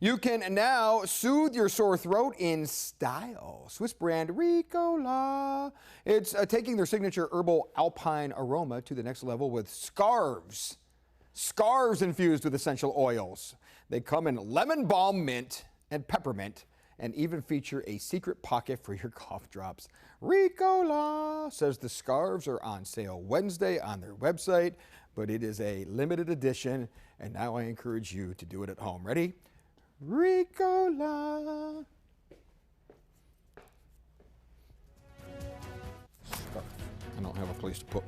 You can now soothe your sore throat in style. Swiss brand Ricola. It's taking their signature herbal-alpine aroma to the next level with Scarves. Scarves infused with essential oils. They come in lemon balm mint and peppermint and even feature a secret pocket for your cough drops. Ricola says the scarves are on sale Wednesday on their website, but it is a limited edition, and now I encourage you to do it at home. Ready? Ricola. Scarf. I don't have a place to put